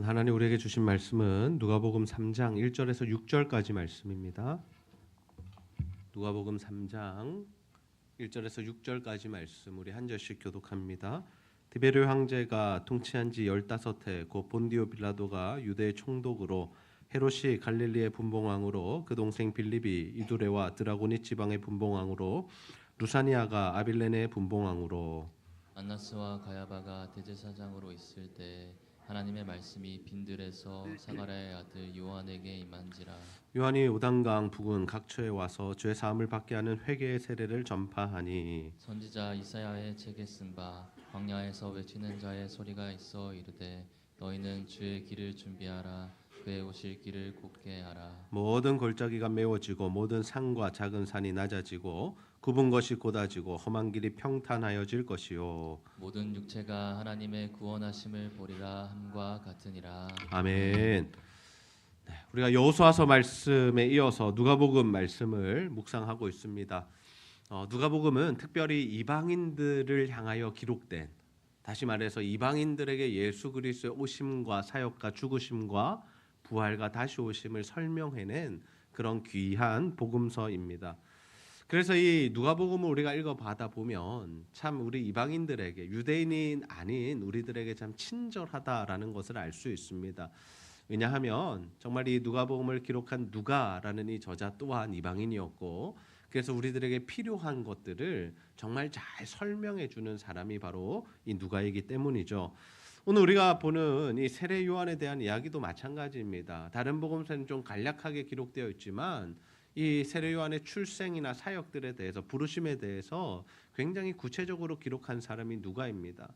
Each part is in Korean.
하나님 우리에게 주신 말씀은 누가복음 3장 1절에서 6절까지 말씀입니다. 누가복음 3장 1절에서 6절까지 말씀 우리 한 절씩 교독합니다. 디베르 황제가 통치한 지 15해 곧 본디오 빌라도가 유대의 총독으로 헤롯이 갈릴리의 분봉왕으로 그 동생 빌립이 이두레와 드라고니 지방의 분봉왕으로 루사니아가 아빌레네의 분봉왕으로 안나스와 가야바가 대제사장으로 있을 때 하나님의 말씀이 빈들에서 사가랴의 아들 요한에게 임한지라. 요한이 요단강 부근 각처에 와서 죄 사함을 받게 하는 회개의 세례를 전파하니 선지자 이사야의 책에 쓴 바 광야에서 외치는 자의 소리가 있어 이르되 너희는 주의 길을 준비하라 그의 오실 길을 곧게 하라. 모든 골짜기가 메워지고 모든 산과 작은 산이 낮아지고 굽은 것이 곧아지고 험한 길이 평탄하여질 것이요. 모든 육체가 하나님의 구원하심을 보리라 함과 같으니라. 아멘. 우리가 여호수아서 말씀에 이어서 누가복음 말씀을 묵상하고 있습니다. 누가복음은 특별히 이방인들을 향하여 기록된, 다시 말해서 이방인들에게 예수 그리스도의 오심과 사역과 죽으심과 부활과 다시 오심을 설명해낸 그런 귀한 복음서입니다. 그래서 이 누가복음을 우리가 읽어봐다 보면 참 우리 이방인들에게, 유대인이 아닌 우리들에게 참 친절하다라는 것을 알 수 있습니다. 왜냐하면 정말 이 누가복음을 기록한 누가라는 이 저자 또한 이방인이었고, 그래서 우리들에게 필요한 것들을 정말 잘 설명해 주는 사람이 바로 이 누가이기 때문이죠. 오늘 우리가 보는 이 세례 요한에 대한 이야기도 마찬가지입니다. 다른 복음서는 좀 간략하게 기록되어 있지만 이 세례 요한의 출생이나 사역들에 대해서, 부르심에 대해서 굉장히 구체적으로 기록한 사람이 누가입니다.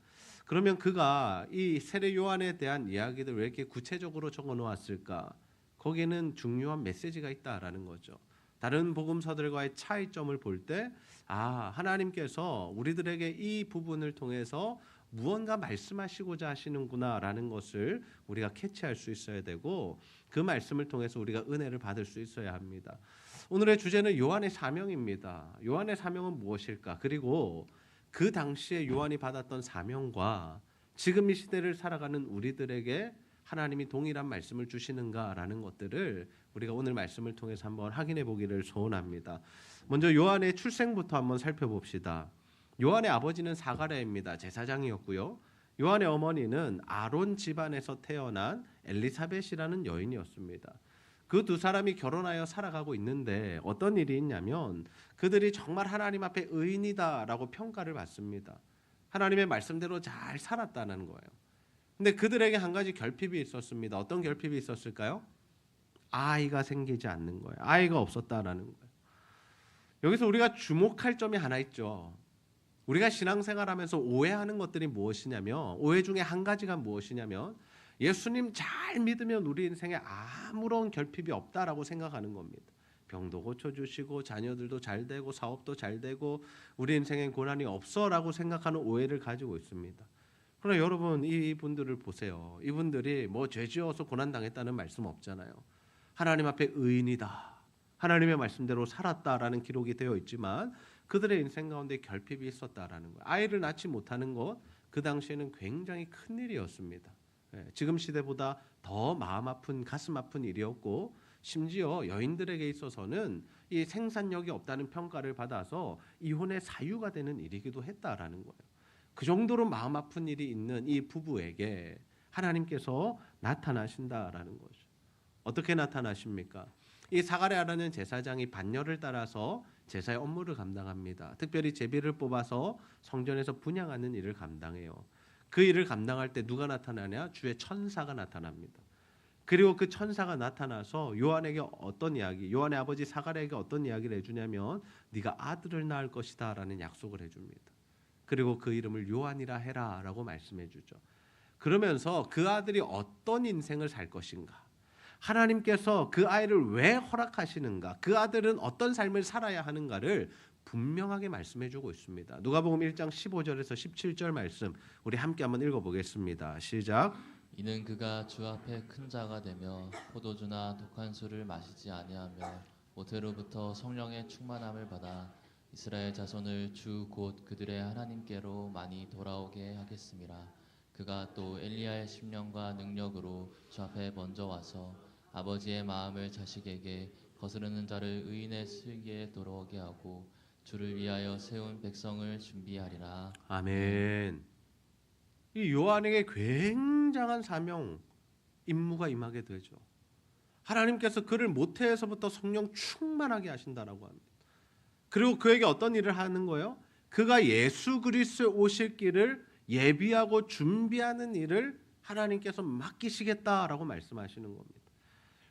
그러면 그가 이 세례 요한에 대한 이야기를 왜 이렇게 구체적으로 적어 놓았을까? 거기에는 중요한 메시지가 있다라는 거죠. 다른 복음서들과의 차이점을 볼 때, 하나님께서 우리들에게 이 부분을 통해서 무언가 말씀하시고자 하시는구나라는 것을 우리가 캐치할 수 있어야 되고, 그 말씀을 통해서 우리가 은혜를 받을 수 있어야 합니다. 오늘의 주제는 요한의 사명입니다. 요한의 사명은 무엇일까? 그리고 그 당시에 요한이 받았던 사명과 지금 이 시대를 살아가는 우리들에게 하나님이 동일한 말씀을 주시는가라는 것들을 우리가 오늘 말씀을 통해서 한번 확인해 보기를 소원합니다. 먼저 요한의 출생부터 한번 살펴봅시다. 요한의 아버지는 사가랴입니다. 제사장이었고요. 요한의 어머니는 아론 집안에서 태어난 엘리사벳이라는 여인이었습니다. 그 두 사람이 결혼하여 살아가고 있는데 어떤 일이 있냐면 그들이 정말 하나님 앞에 의인이다라고 평가를 받습니다. 하나님의 말씀대로 잘 살았다는 거예요. 근데 그들에게 한 가지 결핍이 있었습니다. 어떤 결핍이 있었을까요? 아이가 생기지 않는 거예요. 아이가 없었다라는 거예요. 여기서 우리가 주목할 점이 하나 있죠. 우리가 신앙생활하면서 오해하는 것들이 무엇이냐면, 오해 중에 한 가지가 무엇이냐면 예수님 잘 믿으면 우리 인생에 아무런 결핍이 없다라고 생각하는 겁니다. 병도 고쳐주시고 자녀들도 잘 되고 사업도 잘 되고 우리 인생엔 고난이 없어라고 생각하는 오해를 가지고 있습니다. 그러나 여러분, 이분들을 보세요. 이분들이 뭐 죄지어서 고난당했다는 말씀 없잖아요. 하나님 앞에 의인이다, 하나님의 말씀대로 살았다라는 기록이 되어 있지만 그들의 인생 가운데 결핍이 있었다라는 거예요. 아이를 낳지 못하는 것, 그 당시에는 굉장히 큰 일이었습니다. 지금 시대보다 더 마음 아픈, 가슴 아픈 일이었고, 심지어 여인들에게 있어서는 이 생산력이 없다는 평가를 받아서 이혼의 사유가 되는 일이기도 했다라는 거예요. 그 정도로 마음 아픈 일이 있는 이 부부에게 하나님께서 나타나신다라는 거죠. 어떻게 나타나십니까? 이 사가랴라는 제사장이 반열을 따라서 제사의 업무를 감당합니다. 특별히 제비를 뽑아서 성전에서 분향하는 일을 감당해요. 그 일을 감당할 때 누가 나타나냐? 주의 천사가 나타납니다. 그리고 그 천사가 나타나서 요한에게 어떤 이야기, 요한의 아버지 사가랴에게 어떤 이야기를 해주냐면 네가 아들을 낳을 것이다 라는 약속을 해줍니다. 그리고 그 이름을 요한이라 해라 라고 말씀해 주죠. 그러면서 그 아들이 어떤 인생을 살 것인가, 하나님께서 그 아이를 왜 허락하시는가, 그 아들은 어떤 삶을 살아야 하는가를 분명하게 말씀해 주고 있습니다. 누가복음 1장 15절에서 17절 말씀 우리 함께 한번 읽어보겠습니다. 시작. 이는 그가 주 앞에 큰 자가 되며 포도주나 독한 술을 마시지 아니하며 모태로부터 성령의 충만함을 받아 이스라엘 자손을 주 곧 그들의 하나님께로 많이 돌아오게 하겠습니다. 그가 또 엘리야의 심령과 능력으로 주 앞에 먼저 와서 아버지의 마음을 자식에게 거스르는 자를 의인의 슬기에 돌아오게 하고 주를 위하여 세운 백성을 준비하리라. 아멘. 이 요한에게 굉장한 사명, 임무가 임하게 되죠. 하나님께서 그를 모태에서부터 성령 충만하게 하신다라고 합니다. 그리고 그에게 어떤 일을 하는 거예요? 그가 예수 그리스도에 오실 길을 예비하고 준비하는 일을 하나님께서 맡기시겠다라고 말씀하시는 겁니다.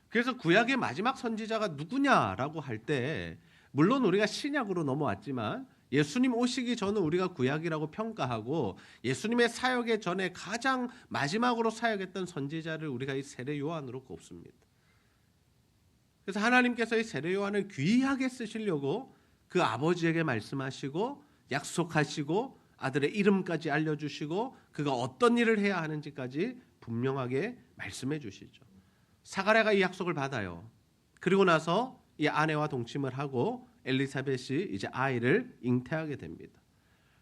그래서 구약의 마지막 선지자가 누구냐라고 할 때 물론 우리가 신약으로 넘어왔지만 예수님 오시기 전은 우리가 구약이라고 평가하고 예수님의 사역의 전에 가장 마지막으로 사역했던 선지자를 우리가 이 세례 요한으로 꼽습니다. 그래서 하나님께서 이 세례 요한을 귀하게 쓰시려고 그 아버지에게 말씀하시고 약속하시고 아들의 이름까지 알려주시고 그가 어떤 일을 해야 하는지까지 분명하게 말씀해 주시죠. 사가랴가 이 약속을 받아요. 그리고 나서 이 아내와 동침을 하고 엘리사벳이 이제 아이를 잉태하게 됩니다.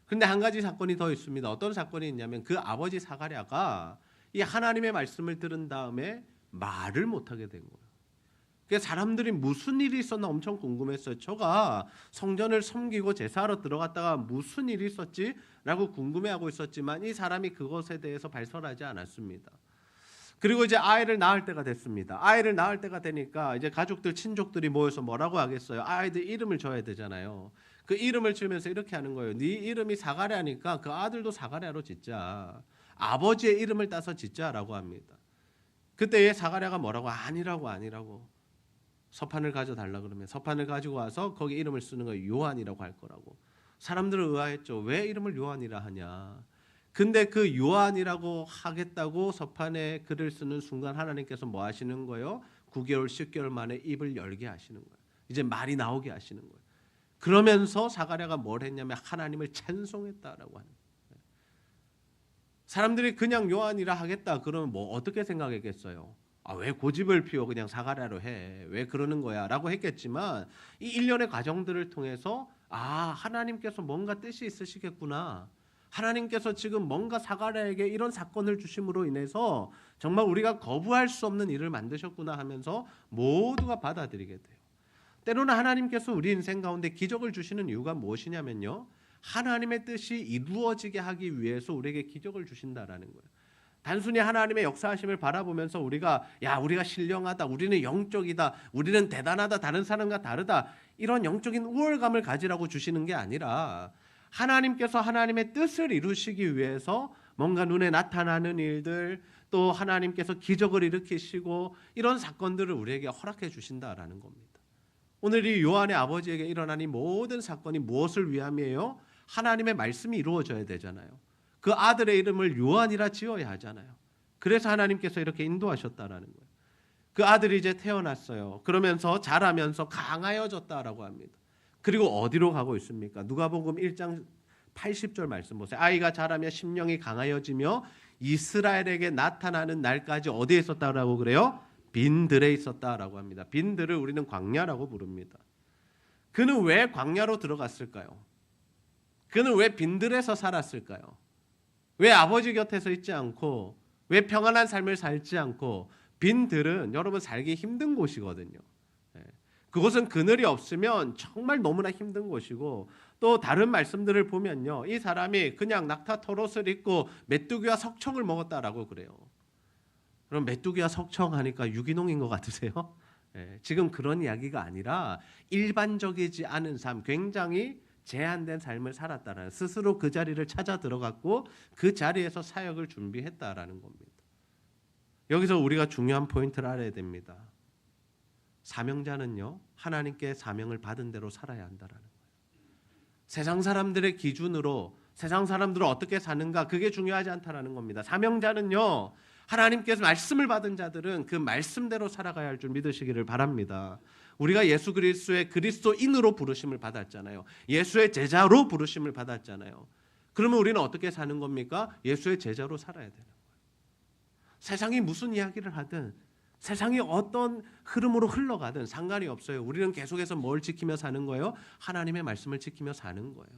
그런데 한 가지 사건이 더 있습니다. 어떤 사건이 있냐면 그 아버지 사가랴가 이 하나님의 말씀을 들은 다음에 말을 못하게 된 거예요. 그래서 사람들이 무슨 일이 있었나 엄청 궁금했어요. 저가 성전을 섬기고 제사하러 들어갔다가 무슨 일이 있었지라고 궁금해하고 있었지만 이 사람이 그것에 대해서 발설하지 않았습니다. 그리고 이제 아이를 낳을 때가 됐습니다. 아이를 낳을 때가 되니까 이제 가족들, 친족들이 모여서 뭐라고 하겠어요? 아이들 이름을 줘야 되잖아요. 그 이름을 지으면서 이렇게 하는 거예요. 네 이름이 사가랴니까 그 아들도 사가랴로 짓자. 아버지의 이름을 따서 짓자라고 합니다. 그때 사가랴가 뭐라고? 아니라고. 서판을 가져달라 그러면 서판을 가지고 와서 거기 이름을 쓰는 거예요. 요한이라고 할 거라고. 사람들은 의아했죠. 왜 이름을 요한이라 하냐. 근데 그 요한이라고 하겠다고 서판에 글을 쓰는 순간 하나님께서 뭐 하시는 거예요? 9개월 10개월 만에 입을 열게 하시는 거예요. 이제 말이 나오게 하시는 거예요. 그러면서 사가랴가 뭘 했냐면 하나님을 찬송했다라고 하는 거예요. 사람들이 그냥 요한이라 하겠다 그러면 뭐 어떻게 생각했겠어요? 왜 고집을 피워 그냥 사가랴로 해? 왜 그러는 거야? 라고 했겠지만 이 일련의 과정들을 통해서 하나님께서 뭔가 뜻이 있으시겠구나. 하나님께서 지금 뭔가 사가랴에게 이런 사건을 주심으로 인해서 정말 우리가 거부할 수 없는 일을 만드셨구나 하면서 모두가 받아들이게 돼요. 때로는 하나님께서 우리 인생 가운데 기적을 주시는 이유가 무엇이냐면요. 하나님의 뜻이 이루어지게 하기 위해서 우리에게 기적을 주신다라는 거예요. 단순히 하나님의 역사하심을 바라보면서 우리가 신령하다, 우리는 영적이다, 우리는 대단하다, 다른 사람과 다르다 이런 영적인 우월감을 가지라고 주시는 게 아니라 하나님께서 하나님의 뜻을 이루시기 위해서 뭔가 눈에 나타나는 일들 또 하나님께서 기적을 일으키시고 이런 사건들을 우리에게 허락해 주신다라는 겁니다. 오늘 이 요한의 아버지에게 일어난 이 모든 사건이 무엇을 위함이에요? 하나님의 말씀이 이루어져야 되잖아요. 그 아들의 이름을 요한이라 지어야 하잖아요. 그래서 하나님께서 이렇게 인도하셨다라는 거예요. 그 아들이 이제 태어났어요. 그러면서 자라면서 강하여졌다라고 합니다. 그리고 어디로 가고 있습니까? 누가복음 1장 80절 말씀 보세요. 아이가 자라며 심령이 강하여지며 이스라엘에게 나타나는 날까지 어디에 있었다라고 그래요? 빈들에 있었다라고 합니다. 빈들을 우리는 광야라고 부릅니다. 그는 왜 광야로 들어갔을까요? 그는 왜 빈들에서 살았을까요? 왜 아버지 곁에서 있지 않고 왜 평안한 삶을 살지 않고 빈들은 여러분 살기 힘든 곳이거든요. 그곳은 그늘이 없으면 정말 너무나 힘든 곳이고 또 다른 말씀들을 보면요. 이 사람이 그냥 낙타 털옷을 입고 메뚜기와 석청을 먹었다라고 그래요. 그럼 메뚜기와 석청 하니까 유기농인 것 같으세요? 지금 그런 이야기가 아니라 일반적이지 않은 삶, 굉장히 제한된 삶을 살았다라는 스스로 그 자리를 찾아 들어갔고 그 자리에서 사역을 준비했다라는 겁니다. 여기서 우리가 중요한 포인트를 알아야 됩니다. 사명자는요 하나님께 사명을 받은 대로 살아야 한다라는 거예요. 세상 사람들의 기준으로 세상 사람들은 어떻게 사는가 그게 중요하지 않다라는 겁니다. 사명자는요 하나님께서 말씀을 받은 자들은 그 말씀대로 살아가야 할 줄 믿으시기를 바랍니다. 우리가 예수 그리스도의 그리스도인으로 부르심을 받았잖아요. 예수의 제자로 부르심을 받았잖아요. 그러면 우리는 어떻게 사는 겁니까? 예수의 제자로 살아야 되는 거예요. 세상이 무슨 이야기를 하든 세상이 어떤 흐름으로 흘러가든 상관이 없어요. 우리는 계속해서 뭘 지키며 사는 거예요? 하나님의 말씀을 지키며 사는 거예요.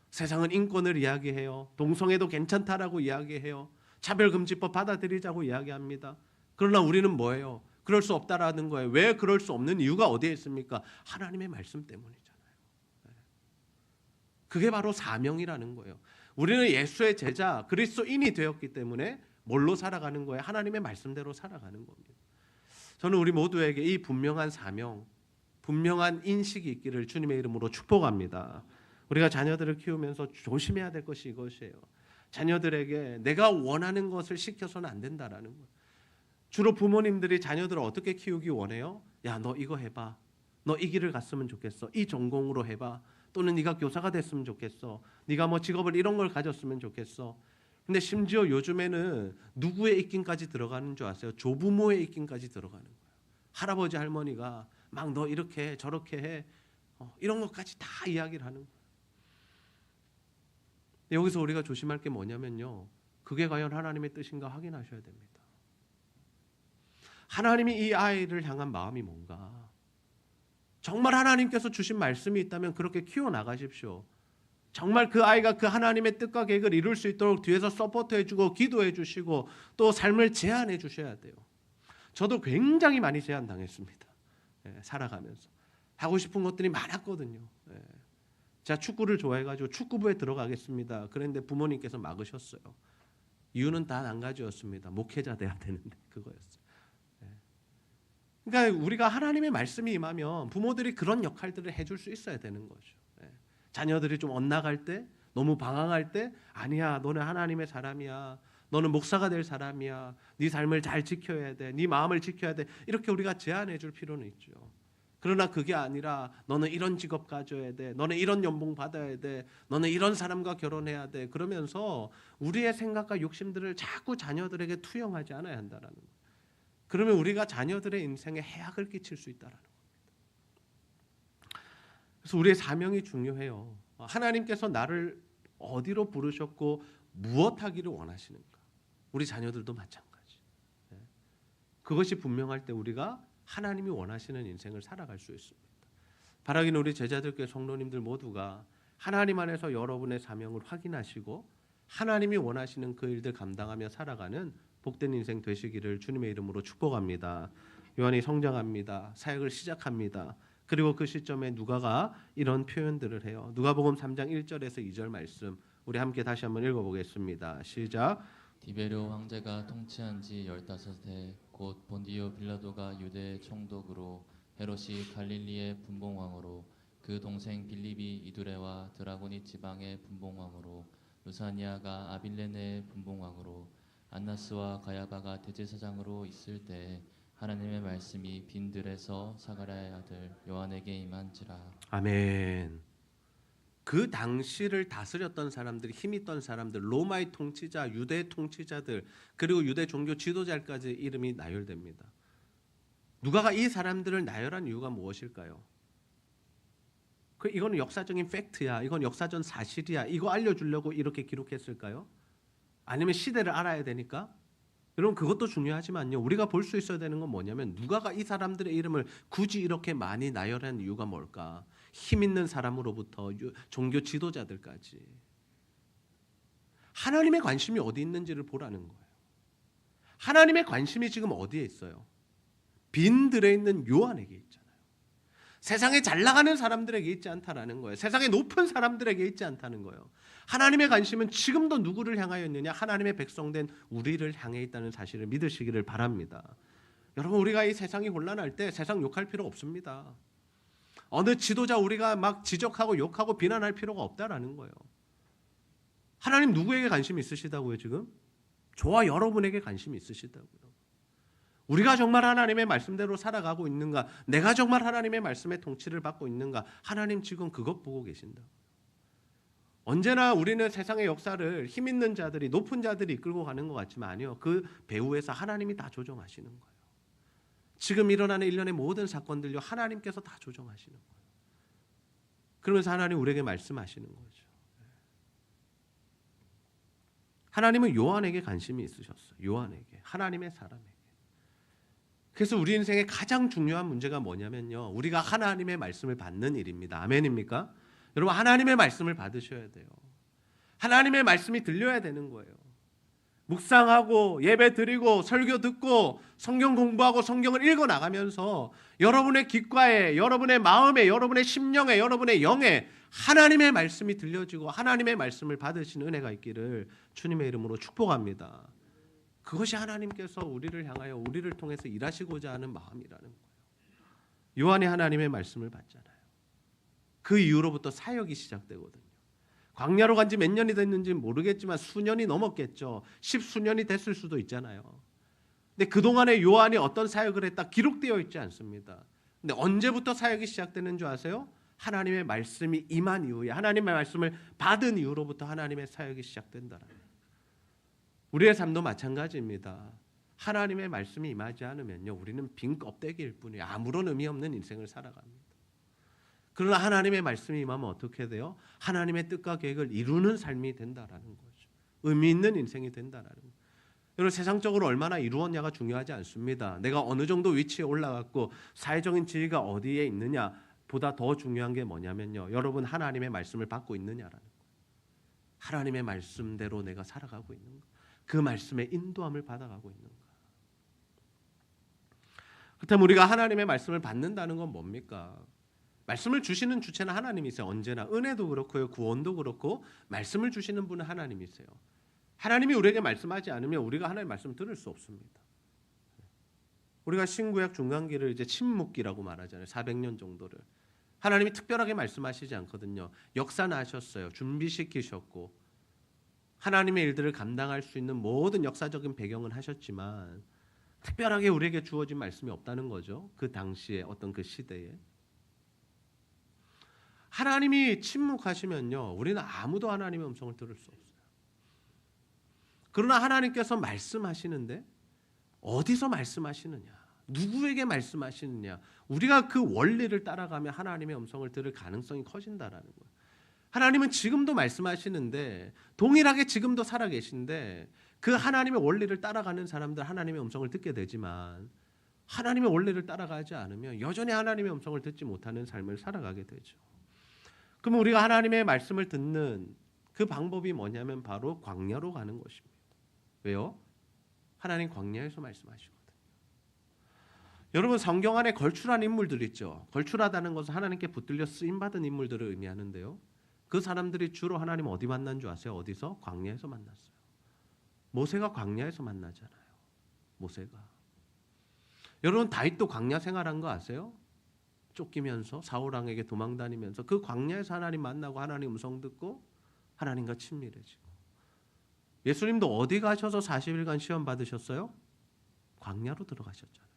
세상은 인권을 이야기해요. 동성애도 괜찮다라고 이야기해요. 차별금지법 받아들이자고 이야기합니다. 그러나 우리는 뭐예요? 그럴 수 없다라는 거예요. 왜 그럴 수 없는 이유가 어디에 있습니까? 하나님의 말씀 때문이잖아요. 그게 바로 사명이라는 거예요. 우리는 예수의 제자, 그리스도인이 되었기 때문에 뭘로 살아가는 거예요? 하나님의 말씀대로 살아가는 겁니다. 저는 우리 모두에게 이 분명한 사명, 분명한 인식이 있기를 주님의 이름으로 축복합니다. 우리가 자녀들을 키우면서 조심해야 될 것이 이것이에요. 자녀들에게 내가 원하는 것을 시켜서는 안 된다라는 거예요. 주로 부모님들이 자녀들을 어떻게 키우기 원해요? 야, 너 이거 해봐. 너 이 길을 갔으면 좋겠어. 이 전공으로 해봐. 또는 네가 교사가 됐으면 좋겠어. 네가 뭐 직업을 이런 걸 가졌으면 좋겠어. 근데 심지어 요즘에는 누구의 입김까지 들어가는 줄 아세요? 조부모의 입김까지 들어가는 거예요. 할아버지 할머니가 막 너 이렇게 해, 저렇게 해. 이런 것까지 다 이야기를 하는 거예요. 여기서 우리가 조심할 게 뭐냐면요. 그게 과연 하나님의 뜻인가 확인하셔야 됩니다. 하나님이 이 아이를 향한 마음이 뭔가? 정말 하나님께서 주신 말씀이 있다면 그렇게 키워나가십시오. 정말 그 아이가 그 하나님의 뜻과 계획을 이룰 수 있도록 뒤에서 서포트해주고 기도해주시고 또 삶을 제안해주셔야 돼요. 저도 굉장히 많이 제안당했습니다. 살아가면서. 하고 싶은 것들이 많았거든요. 제가 축구를 좋아해가지고 축구부에 들어가겠습니다. 그런데 부모님께서 막으셨어요. 이유는 단 한 가지였습니다. 목회자 돼야 되는데 그거였어요. 그러니까 우리가 하나님의 말씀이 임하면 부모들이 그런 역할들을 해줄 수 있어야 되는 거죠. 자녀들이 좀 엇나갈 때, 너무 방황할 때, 아니야, 너는 하나님의 사람이야. 너는 목사가 될 사람이야. 네 삶을 잘 지켜야 돼. 네 마음을 지켜야 돼. 이렇게 우리가 제안해 줄 필요는 있죠. 그러나 그게 아니라 너는 이런 직업 가져야 돼. 너는 이런 연봉 받아야 돼. 너는 이런 사람과 결혼해야 돼. 그러면서 우리의 생각과 욕심들을 자꾸 자녀들에게 투영하지 않아야 한다라는 거예요. 그러면 우리가 자녀들의 인생에 해악을 끼칠 수 있다라는 겁니다. 그래서 우리의 사명이 중요해요. 하나님께서 나를 어디로 부르셨고 무엇하기를 원하시는가? 우리 자녀들도 마찬가지. 그것이 분명할 때 우리가 하나님이 원하시는 인생을 살아갈 수 있습니다. 바라기는 우리 제자들께 성도님들 모두가 하나님 안에서 여러분의 사명을 확인하시고 하나님이 원하시는 그 일들 감당하며 살아가는 복된 인생 되시기를 주님의 이름으로 축복합니다. 요한이 성장합니다. 사역을 시작합니다. 그리고 그 시점에 누가가 이런 표현들을 해요. 누가복음 3장 1절에서 2절 말씀 우리 함께 다시 한번 읽어보겠습니다. 시작. 디베료 황제가 통치한 지 15해 곧 본디오 빌라도가 유대의 총독으로 헤롯이 갈릴리의 분봉왕으로 그 동생 빌립이 이두레와 드라고니 지방의 분봉왕으로 루사니아가 아빌레네의 분봉왕으로 안나스와 가야바가 대제사장으로 있을 때 하나님의 말씀이 빈들에서 사가랴의 아들 요한에게 임한지라. 아멘. 그 당시를 다스렸던 사람들, 힘있던 사람들, 로마의 통치자, 유대 통치자들, 그리고 유대 종교 지도자까지 이름이 나열됩니다. 누가가 이 사람들을 나열한 이유가 무엇일까요? 이거는 역사적인 팩트야. 이건 역사적 사실이야. 이거 알려주려고 이렇게 기록했을까요? 아니면 시대를 알아야 되니까? 여러분 그것도 중요하지만요. 우리가 볼 수 있어야 되는 건 뭐냐면 누가가 이 사람들의 이름을 굳이 이렇게 많이 나열한 이유가 뭘까? 힘 있는 사람으로부터 종교 지도자들까지 하나님의 관심이 어디 있는지를 보라는 거예요. 하나님의 관심이 지금 어디에 있어요? 빈들에 있는 요한에게 있잖아요. 세상에 잘 나가는 사람들에게 있지 않다라는 거예요. 세상에 높은 사람들에게 있지 않다는 거예요. 하나님의 관심은 지금도 누구를 향하여 있느냐? 하나님의 백성된 우리를 향해 있다는 사실을 믿으시기를 바랍니다. 여러분 우리가 이 세상이 혼란할 때 세상 욕할 필요 없습니다. 어느 지도자 우리가 막 지적하고 욕하고 비난할 필요가 없다라는 거예요. 하나님 누구에게 관심이 있으시다고요 지금? 저와 여러분에게 관심이 있으시다고요. 우리가 정말 하나님의 말씀대로 살아가고 있는가? 내가 정말 하나님의 말씀의 통치를 받고 있는가? 하나님 지금 그것 보고 계신다. 언제나 우리는 세상의 역사를 힘 있는 자들이 높은 자들이 이끌고 가는 것 같지만 아니요. 그 배후에서 하나님이 다 조정하시는 거예요. 지금 일어나는 일련의 모든 사건들요. 하나님께서 다 조정하시는 거예요. 그러면서 하나님 우리에게 말씀하시는 거죠. 하나님은 요한에게 관심이 있으셨어요. 요한에게. 하나님의 사람에게. 그래서 우리 인생의 가장 중요한 문제가 뭐냐면요. 우리가 하나님의 말씀을 받는 일입니다. 아멘입니까? 여러분 하나님의 말씀을 받으셔야 돼요. 하나님의 말씀이 들려야 되는 거예요. 묵상하고 예배 드리고 설교 듣고 성경 공부하고 성경을 읽어 나가면서 여러분의 귓가에, 여러분의 마음에, 여러분의 심령에, 여러분의 영에 하나님의 말씀이 들려지고 하나님의 말씀을 받으시는 은혜가 있기를 주님의 이름으로 축복합니다. 그것이 하나님께서 우리를 향하여 우리를 통해서 일하시고자 하는 마음이라는 거예요. 요한이 하나님의 말씀을 받잖아요. 그 이후로부터 사역이 시작되거든요. 광야로 간 지 몇 년이 됐는지 모르겠지만 수년이 넘었겠죠. 10수년이 됐을 수도 있잖아요. 근데 그동안에 요한이 어떤 사역을 했다 기록되어 있지 않습니다. 근데 언제부터 사역이 시작되는 줄 아세요? 하나님의 말씀이 임한 이후에, 하나님의 말씀을 받은 이후로부터 하나님의 사역이 시작된다는 거예요. 우리의 삶도 마찬가지입니다. 하나님의 말씀이 임하지 않으면요, 우리는 빈 껍데기일 뿐이에요. 아무런 의미 없는 인생을 살아갑니다. 그러나 하나님의 말씀이 임하면 어떻게 돼요? 하나님의 뜻과 계획을 이루는 삶이 된다라는 거죠. 의미 있는 인생이 된다라는 거예요. 여러분, 세상적으로 얼마나 이루었냐가 중요하지 않습니다. 내가 어느 정도 위치에 올라갔고 사회적인 지위가 어디에 있느냐 보다 더 중요한 게 뭐냐면요, 여러분 하나님의 말씀을 받고 있느냐라는 거예요. 하나님의 말씀대로 내가 살아가고 있는가, 그 말씀의 인도함을 받아가고 있는가. 그렇다면 우리가 하나님의 말씀을 받는다는 건 뭡니까? 말씀을 주시는 주체는 하나님이세요. 언제나 은혜도 그렇고요, 구원도 그렇고 말씀을 주시는 분은 하나님이세요. 하나님이 우리에게 말씀하지 않으면 우리가 하나님의 말씀을 들을 수 없습니다. 우리가 신구약 중간기를 이제 침묵기라고 말하잖아요. 400년 정도를 하나님이 특별하게 말씀하시지 않거든요. 역사나셨어요. 준비시키셨고 하나님의 일들을 감당할 수 있는 모든 역사적인 배경은 하셨지만 특별하게 우리에게 주어진 말씀이 없다는 거죠. 그 당시에 어떤 그 시대에. 하나님이 침묵하시면요, 우리는 아무도 하나님의 음성을 들을 수 없어요. 그러나 하나님께서 말씀하시는데 어디서 말씀하시느냐, 누구에게 말씀하시느냐, 우리가 그 원리를 따라가면 하나님의 음성을 들을 가능성이 커진다라는 거예요. 하나님은 지금도 말씀하시는데 동일하게 지금도 살아계신데 그 하나님의 원리를 따라가는 사람들 하나님의 음성을 듣게 되지만 하나님의 원리를 따라가지 않으면 여전히 하나님의 음성을 듣지 못하는 삶을 살아가게 되죠. 그럼 우리가 하나님의 말씀을 듣는 그 방법이 뭐냐면 바로 광야로 가는 것입니다. 왜요? 하나님 광야에서 말씀하시거든요. 여러분, 성경 안에 걸출한 인물들 있죠. 걸출하다는 것은 하나님께 붙들려 쓰임받은 인물들을 의미하는데요, 그 사람들이 주로 하나님 어디 만난 줄 아세요? 어디서? 광야에서 만났어요. 모세가 광야에서 만나잖아요. 모세가. 여러분, 다윗도 광야 생활한 거 아세요? 쫓기면서 사울 왕에게 도망다니면서 그 광야에서 하나님 만나고 하나님 음성 듣고 하나님과 친밀해지고. 예수님도 어디 가셔서 40일간 시험 받으셨어요? 광야로 들어가셨잖아요.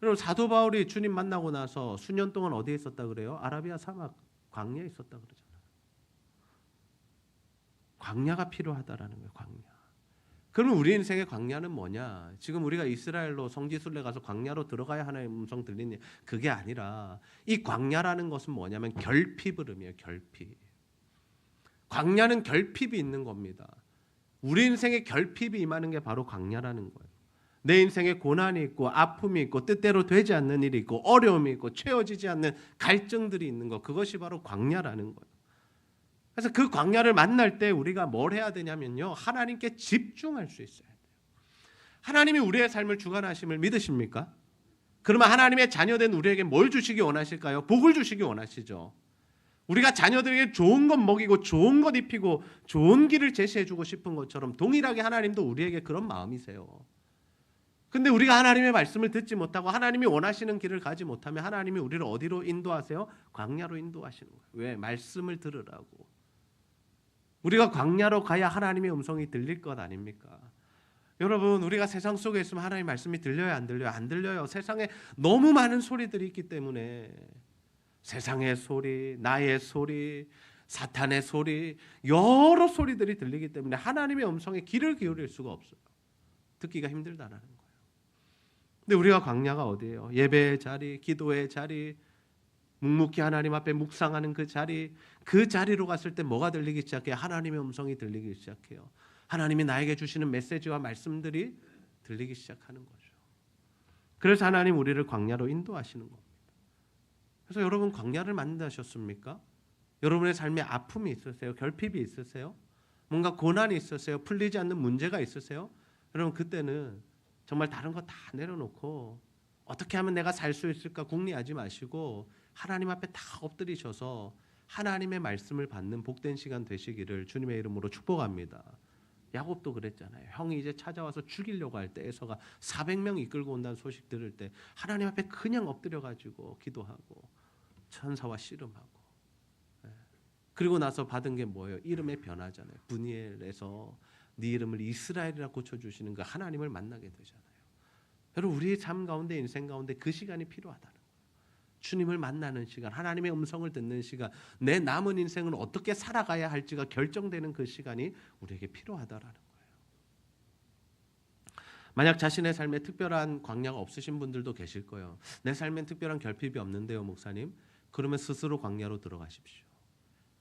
여러분, 사도 바울이 주님 만나고 나서 수년 동안 어디에 있었다 그래요? 아라비아 사막 광야에 있었다 그러잖아요. 광야가 필요하다라는 거예요. 광야. 그러면 우리 인생의 광야는 뭐냐? 지금 우리가 이스라엘로 성지순례 가서 광야로 들어가야 하나님의 음성 들리니 그게 아니라 이 광야라는 것은 뭐냐면 결핍을 의미해요. 결핍. 광야는 결핍이 있는 겁니다. 우리 인생에 결핍이 임하는 게 바로 광야라는 거예요. 내 인생에 고난이 있고 아픔이 있고 뜻대로 되지 않는 일이 있고 어려움이 있고 채워지지 않는 갈증들이 있는 것, 그것이 바로 광야라는 거예요. 그래서 그 광야를 만날 때 우리가 뭘 해야 되냐면요, 하나님께 집중할 수 있어야 돼요. 하나님이 우리의 삶을 주관하심을 믿으십니까? 그러면 하나님의 자녀된 우리에게 뭘 주시기 원하실까요? 복을 주시기 원하시죠. 우리가 자녀들에게 좋은 것 먹이고 좋은 것 입히고 좋은 길을 제시해주고 싶은 것처럼 동일하게 하나님도 우리에게 그런 마음이세요. 근데 우리가 하나님의 말씀을 듣지 못하고 하나님이 원하시는 길을 가지 못하면 하나님이 우리를 어디로 인도하세요? 광야로 인도하시는 거예요. 왜? 말씀을 들으라고. 우리가 광야로 가야 하나님의 음성이 들릴 것 아닙니까? 여러분, 우리가 세상 속에 있으면 하나님의 말씀이 들려요, 안 들려요? 안 들려요. 세상에 너무 많은 소리들이 있기 때문에, 세상의 소리, 나의 소리, 사탄의 소리, 여러 소리들이 들리기 때문에 하나님의 음성에 귀를 기울일 수가 없어요. 듣기가 힘들다라는 거예요. 근데 우리가 광야가 어디예요? 예배의 자리, 기도의 자리, 묵묵히 하나님 앞에 묵상하는 그 자리, 그 자리로 갔을 때 뭐가 들리기 시작해요? 하나님의 음성이 들리기 시작해요. 하나님이 나에게 주시는 메시지와 말씀들이 들리기 시작하는 거죠. 그래서 하나님 우리를 광야로 인도하시는 겁니다. 그래서 여러분, 광야를 만나셨습니까? 여러분의 삶에 아픔이 있으세요? 결핍이 있으세요? 뭔가 고난이 있으세요? 풀리지 않는 문제가 있으세요? 여러분 그때는 정말 다른 거 다 내려놓고 어떻게 하면 내가 살 수 있을까 궁리하지 마시고 하나님 앞에 다 엎드리셔서 하나님의 말씀을 받는 복된 시간 되시기를 주님의 이름으로 축복합니다. 야곱도 그랬잖아요. 형이 이제 찾아와서 죽이려고 할 때 에서가 400명 이끌고 온다는 소식 들을 때 하나님 앞에 그냥 엎드려 가지고 기도하고 천사와 씨름하고, 그리고 나서 받은 게 뭐예요? 이름의 변화잖아요. 브니엘에서 네 이름을 이스라엘이라 고쳐주시는 그 하나님을 만나게 되잖아요. 여러분 우리의 삶 가운데 인생 가운데 그 시간이 필요하다는 거예요. 주님을 만나는 시간, 하나님의 음성을 듣는 시간, 내 남은 인생을 어떻게 살아가야 할지가 결정되는 그 시간이 우리에게 필요하다라는 거예요. 만약 자신의 삶에 특별한 광야가 없으신 분들도 계실 거예요. 내 삶엔 특별한 결핍이 없는데요, 목사님. 그러면 스스로 광야로 들어가십시오.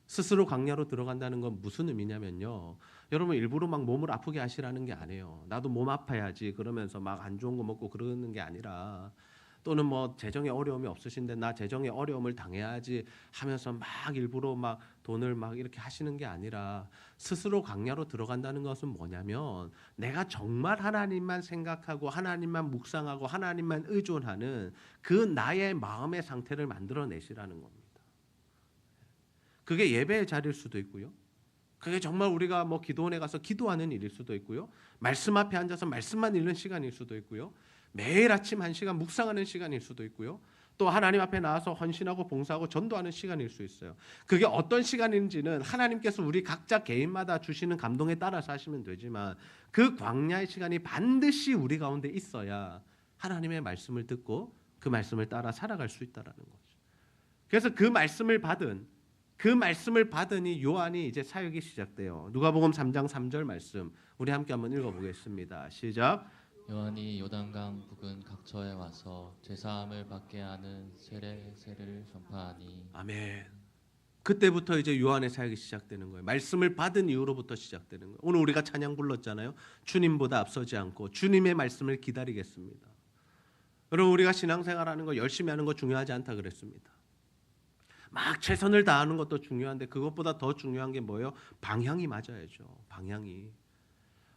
스스로 광야로 들어간다는 건 무슨 의미냐면요, 여러분 일부러 막 몸을 아프게 하시라는 게 아니에요. 나도 몸 아파야지 그러면서 막 안 좋은 거 먹고 그러는 게 아니라, 또는 뭐 재정에 어려움이 없으신데 나 재정에 어려움을 당해야지 하면서 막 일부러 막 돈을 막 이렇게 하시는 게 아니라, 스스로 광야로 들어간다는 것은 뭐냐면 내가 정말 하나님만 생각하고 하나님만 묵상하고 하나님만 의존하는 그 나의 마음의 상태를 만들어내시라는 겁니다. 그게 예배의 자리일 수도 있고요. 그게 정말 우리가 뭐 기도원에 가서 기도하는 일일 수도 있고요. 말씀 앞에 앉아서 말씀만 읽는 시간일 수도 있고요. 매일 아침 1시간 묵상하는 시간일 수도 있고요. 또 하나님 앞에 나와서 헌신하고 봉사하고 전도하는 시간일 수 있어요. 그게 어떤 시간인지는 하나님께서 우리 각자 개인마다 주시는 감동에 따라서 하시면 되지만, 그 광야의 시간이 반드시 우리 가운데 있어야 하나님의 말씀을 듣고 그 말씀을 따라 살아갈 수 있다라는 거죠. 그래서 그 말씀을 받으니 요한이 이제 사역이 시작돼요. 누가복음 3장 3절 말씀 우리 함께 한번 읽어보겠습니다. 시작. 요한이 요단강 북은 각처에 와서 제사함을 받게 하는 세례를 전파하니. 아멘. 그때부터 이제 요한의 사역이 시작되는 거예요. 말씀을 받은 이후로부터 시작되는 거예요. 오늘 우리가 찬양 불렀잖아요. 주님보다 앞서지 않고 주님의 말씀을 기다리겠습니다. 여러분 우리가 신앙생활하는 거 열심히 하는 거 중요하지 않다 그랬습니다. 막 최선을 다하는 것도 중요한데 그것보다 더 중요한 게 뭐예요? 방향이 맞아야죠. 방향이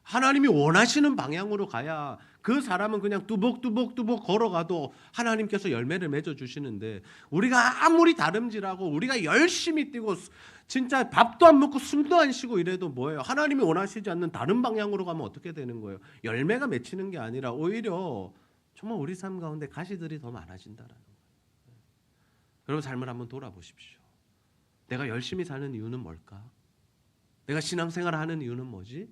하나님이 원하시는 방향으로 가야 그 사람은 그냥 뚜벅뚜벅 걸어가도 하나님께서 열매를 맺어 주시는데, 우리가 아무리 다름질하고 우리가 열심히 뛰고 진짜 밥도 안 먹고 숨도 안 쉬고 이래도 뭐예요? 하나님이 원하시지 않는 다른 방향으로 가면 어떻게 되는 거예요? 열매가 맺히는 게 아니라 오히려 정말 우리 삶 가운데 가시들이 더 많아진다라는 거예요. 여러분 삶을 한번 돌아보십시오. 내가 열심히 사는 이유는 뭘까? 내가 신앙생활을 하는 이유는 뭐지?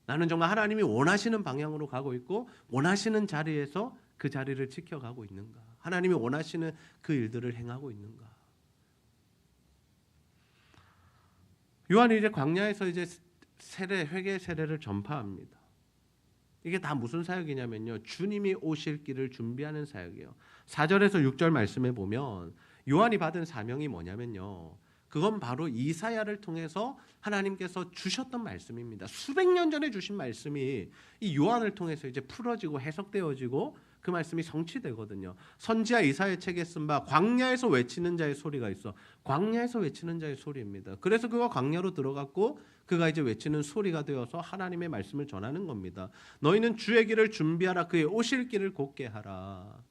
나는 정말 하나님이 원하시는 방향으로 가고 있고 원하시는 자리에서 그 자리를 지켜가고 있는가? 하나님이 원하시는 그 일들을 행하고 있는가? 요한이 이제 광야에서 이제 회개 세례를 전파합니다. 이게 다 무슨 사역이냐면요, 주님이 오실 길을 준비하는 사역이에요. 4절에서 6절 말씀에 보면 요한이 받은 사명이 뭐냐면요, 그건 바로 이사야를 통해서 하나님께서 주셨던 말씀입니다. 수백 년 전에 주신 말씀이 이 요한을 통해서 이제 풀어지고 해석되어지고 그 말씀이 성취되거든요. 선지자 이사야 책에 쓴 바 광야에서 외치는 자의 소리가 있어. 광야에서 외치는 자의 소리입니다. 그래서 그가 광야로 들어갔고 그가 이제 외치는 소리가 되어서 하나님의 말씀을 전하는 겁니다. 너희는 주의 길을 준비하라. 그의 오실 길을 곧게 하라.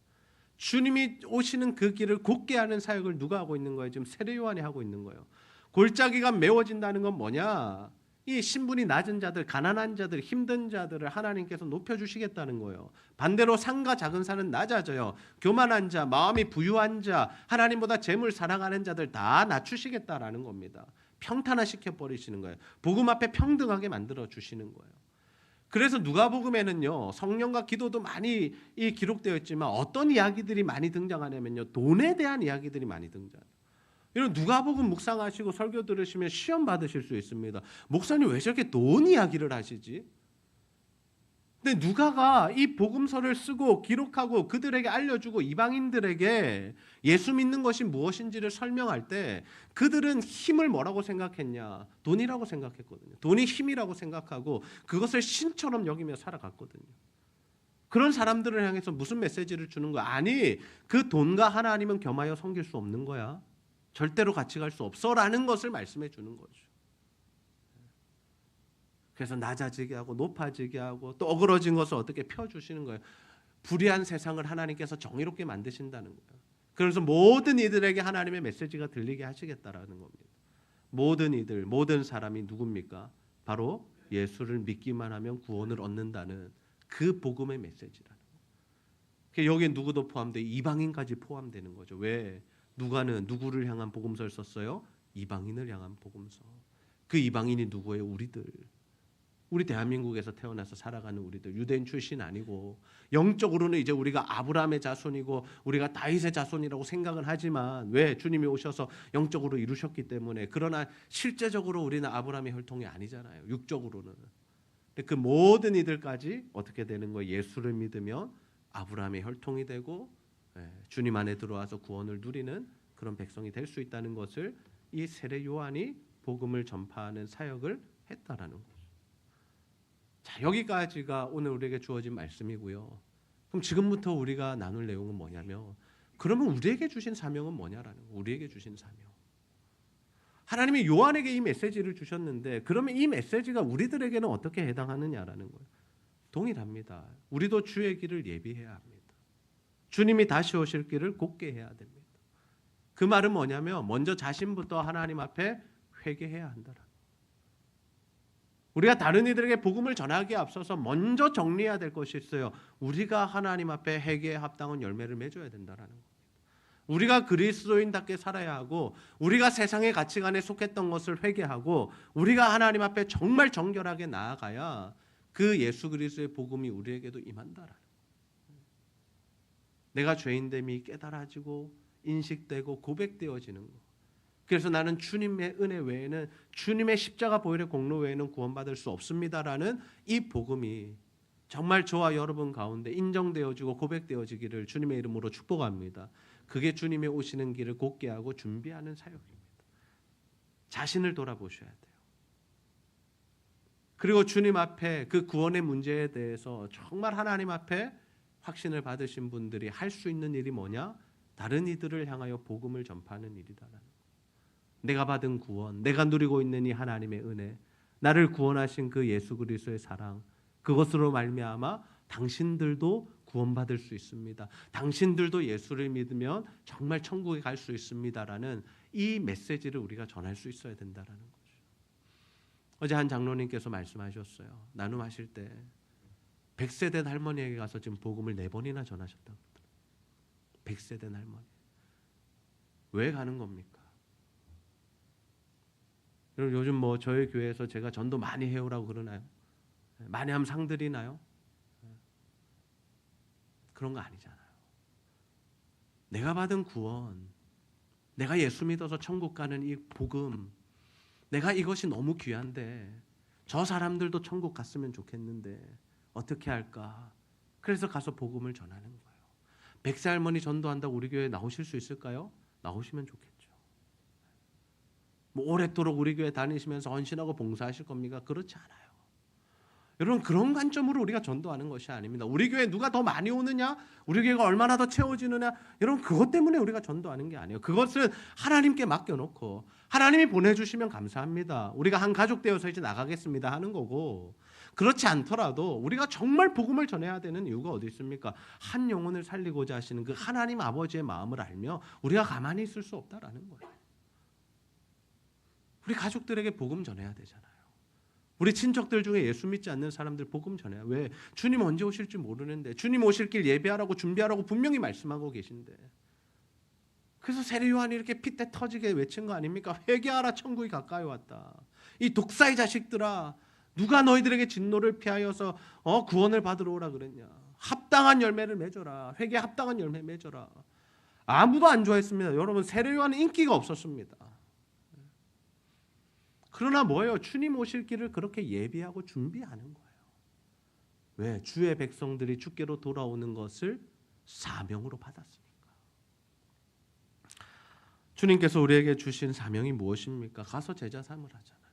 주님이 오시는 그 길을 곧게 하는 사역을 누가 하고 있는 거예요? 지금 세례 요한이 하고 있는 거예요. 골짜기가 메워진다는 건 뭐냐? 이 신분이 낮은 자들, 가난한 자들, 힘든 자들을 하나님께서 높여주시겠다는 거예요. 반대로 상과 작은 산은 낮아져요. 교만한 자, 마음이 부유한 자, 하나님보다 재물 사랑하는 자들 다 낮추시겠다라는 겁니다. 평탄화시켜 버리시는 거예요. 복음 앞에 평등하게 만들어 주시는 거예요. 그래서 누가복음에는요, 성령과 기도도 많이 기록되어 있지만 어떤 이야기들이 많이 등장하냐면요, 돈에 대한 이야기들이 많이 등장해요. 이런 누가복음 묵상하시고 설교 들으시면 시험 받으실 수 있습니다. 목사님 왜 저렇게 돈 이야기를 하시지? 근데 누가가 이 복음서를 쓰고 기록하고 그들에게 알려주고 이방인들에게 예수 믿는 것이 무엇인지를 설명할 때 그들은 힘을 뭐라고 생각했냐? 돈이라고 생각했거든요. 돈이 힘이라고 생각하고 그것을 신처럼 여기며 살아갔거든요. 그런 사람들을 향해서 무슨 메시지를 주는 거야? 아니, 그 돈과 하나님은 겸하여 섬길 수 없는 거야. 절대로 같이 갈 수 없어라는 것을 말씀해 주는 거죠. 그래서 낮아지게 하고 높아지게 하고 또 어그러진 것을 어떻게 펴주시는 거예요. 불의한 세상을 하나님께서 정의롭게 만드신다는 거예요. 그래서 모든 이들에게 하나님의 메시지가 들리게 하시겠다라는 겁니다. 모든 이들, 모든 사람이 누굽니까? 바로 예수를 믿기만 하면 구원을 얻는다는 그 복음의 메시지라는 거예요. 여기에 누구도 포함돼 이방인까지 포함되는 거죠. 왜? 누가는 누구를 향한 복음서를 썼어요? 이방인을 향한 복음서. 그 이방인이 누구예요? 우리들. 우리 대한민국에서 태어나서 살아가는 우리들, 유대인 출신 아니고 영적으로는 이제 우리가 아브라함의 자손이고 우리가 다윗의 자손이라고 생각은 하지만 왜? 주님이 오셔서 영적으로 이루셨기 때문에. 그러나 실제적으로 우리는 아브라함의 혈통이 아니잖아요. 육적으로는. 근데 그 모든 이들까지 어떻게 되는 거예요? 예수를 믿으면 아브라함의 혈통이 되고 주님 안에 들어와서 구원을 누리는 그런 백성이 될 수 있다는 것을 이 세례 요한이 복음을 전파하는 사역을 했다라는 거예요. 자, 여기까지가 오늘 우리에게 주어진 말씀이고요. 그럼 지금부터 우리가 나눌 내용은 뭐냐면, 그러면 우리에게 주신 사명은 뭐냐라는 거예요. 우리에게 주신 사명. 하나님이 요한에게 이 메시지를 주셨는데 그러면 이 메시지가 우리들에게는 어떻게 해당하느냐라는 거예요. 동일합니다. 우리도 주의 길을 예비해야 합니다. 주님이 다시 오실 길을 곧게 해야 됩니다. 그 말은 뭐냐면 먼저 자신부터 하나님 앞에 회개해야 한다라. 우리가 다른 이들에게 복음을 전하기에 앞서서 먼저 정리해야 될 것이 있어요. 우리가 하나님 앞에 회개에 합당한 열매를 맺어야 된다라는 겁니다. 우리가 그리스도인답게 살아야 하고 우리가 세상의 가치관에 속했던 것을 회개하고 우리가 하나님 앞에 정말 정결하게 나아가야 그 예수 그리스도의 복음이 우리에게도 임한다라는 거예요. 내가 죄인됨이 깨달아지고 인식되고 고백되어지는 것. 그래서 나는 주님의 은혜 외에는, 주님의 십자가 보혈의 공로 외에는 구원받을 수 없습니다라는 이 복음이 정말 저와 여러분 가운데 인정되어지고 고백되어지기를 주님의 이름으로 축복합니다. 그게 주님의 오시는 길을 곧게 하고 준비하는 사역입니다. 자신을 돌아보셔야 돼요. 그리고 주님 앞에 그 구원의 문제에 대해서 정말 하나님 앞에 확신을 받으신 분들이 할 수 있는 일이 뭐냐? 다른 이들을 향하여 복음을 전파하는 일이다라는 거예요. 내가 받은 구원, 내가 누리고 있는 이 하나님의 은혜, 나를 구원하신 그 예수 그리스도의 사랑, 그것으로 말미암아 당신들도 구원받을 수 있습니다. 당신들도 예수를 믿으면 정말 천국에 갈 수 있습니다라는 이 메시지를 우리가 전할 수 있어야 된다라는 거죠. 어제 한 장로님께서 말씀하셨어요. 나눔하실 때 100세 된 할머니에게 가서 지금 복음을 4번이나 전하셨다고 그러더라고요. 100세 된 할머니. 왜 가는 겁니까? 여러분 요즘 뭐 저희 교회에서 제가 전도 많이 해오라고 그러나요? 많이 하면 상 드리나요? 그런 거 아니잖아요. 내가 받은 구원, 내가 예수 믿어서 천국 가는 이 복음, 내가 이것이 너무 귀한데 저 사람들도 천국 갔으면 좋겠는데 어떻게 할까? 그래서 가서 복음을 전하는 거예요. 100세 할머니 전도한다고 우리 교회에 나오실 수 있을까요? 나오시면 좋겠죠. 뭐 오랫도록 우리 교회 다니시면서 헌신하고 봉사하실 겁니까? 그렇지 않아요. 여러분 그런 관점으로 우리가 전도하는 것이 아닙니다. 우리 교회 누가 더 많이 오느냐? 우리 교회가 얼마나 더 채워지느냐? 여러분 그것 때문에 우리가 전도하는 게 아니에요. 그것은 하나님께 맡겨놓고 하나님이 보내주시면 감사합니다. 우리가 한 가족 되어서 이제 나가겠습니다 하는 거고, 그렇지 않더라도 우리가 정말 복음을 전해야 되는 이유가 어디 있습니까? 한 영혼을 살리고자 하시는 그 하나님 아버지의 마음을 알며 우리가 가만히 있을 수 없다라는 거예요. 우리 가족들에게 복음 전해야 되잖아요. 우리 친척들 중에 예수 믿지 않는 사람들 복음 전해야. 왜? 주님 언제 오실지 모르는데, 주님 오실 길 예배하라고 준비하라고 분명히 말씀하고 계신데. 그래서 세례 요한이 이렇게 핏대 터지게 외친 거 아닙니까? 회개하라, 천국이 가까이 왔다. 이 독사의 자식들아, 누가 너희들에게 진노를 피하여서 구원을 받으러 오라 그랬냐? 합당한 열매를 맺어라. 회개 합당한 열매 맺어라. 아무도 안 좋아했습니다. 여러분 세례 요한은 인기가 없었습니다. 그러나 뭐예요? 주님 오실 길을 그렇게 예비하고 준비하는 거예요. 왜? 주의 백성들이 주께로 돌아오는 것을 사명으로 받았으니까. 주님께서 우리에게 주신 사명이 무엇입니까? 가서 제자 삼으라잖아요.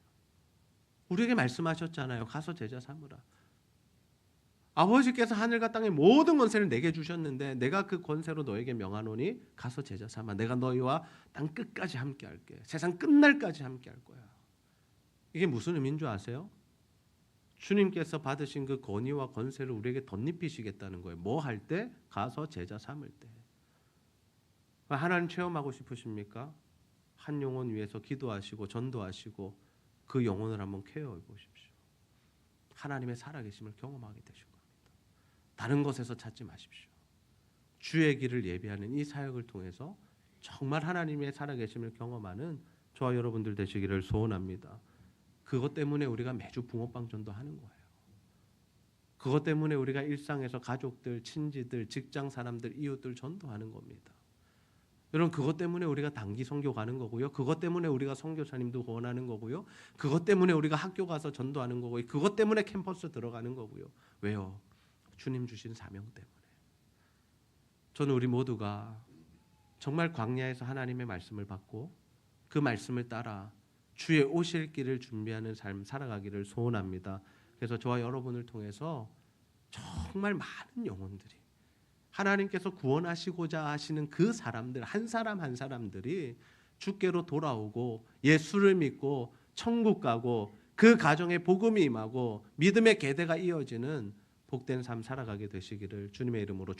우리에게 말씀하셨잖아요. 가서 제자 삼으라. 아버지께서 하늘과 땅의 모든 권세를 내게 주셨는데 내가 그 권세로 너에게 명하노니 가서 제자 삼아. 내가 너희와 땅 끝까지 함께 할게. 세상 끝날까지 함께 할 거야. 이게 무슨 의미인 줄 아세요? 주님께서 받으신 그 권위와 권세를 우리에게 덧입히시겠다는 거예요. 뭐 할 때? 가서 제자 삼을 때. 하나님 체험하고 싶으십니까? 한 영혼 위해서 기도하시고 전도하시고 그 영혼을 한번 케어해 보십시오. 하나님의 살아계심을 경험하게 되실 겁니다. 다른 것에서 찾지 마십시오. 주의 길을 예비하는 이 사역을 통해서 정말 하나님의 살아계심을 경험하는 저와 여러분들 되시기를 소원합니다. 그것 때문에 우리가 매주 붕어빵 전도하는 거예요. 그것 때문에 우리가 일상에서 가족들, 친지들, 직장 사람들, 이웃들 전도하는 겁니다. 여러분, 그것 때문에 우리가 단기 선교 가는 거고요. 그것 때문에 우리가 선교사님도 구원하는 거고요. 그것 때문에 우리가 학교 가서 전도하는 거고요. 그것 때문에 캠퍼스 들어가는 거고요. 왜요? 주님 주신 사명 때문에. 저는 우리 모두가 정말 광야에서 하나님의 말씀을 받고 그 말씀을 따라 주의 오실 길을 준비하는 삶 살아가기를 소원합니다. 그래서 저와 여러분을 통해서 정말 많은 영혼들이 하나님께서 구원하시고자 하시는 그 사람들 한 사람 한 사람들이 주께로 돌아오고 예수를 믿고 천국 가고 그 가정에 복음이 임하고 믿음의 계대가 이어지는 복된 삶 살아가게 되시기를 주님의 이름으로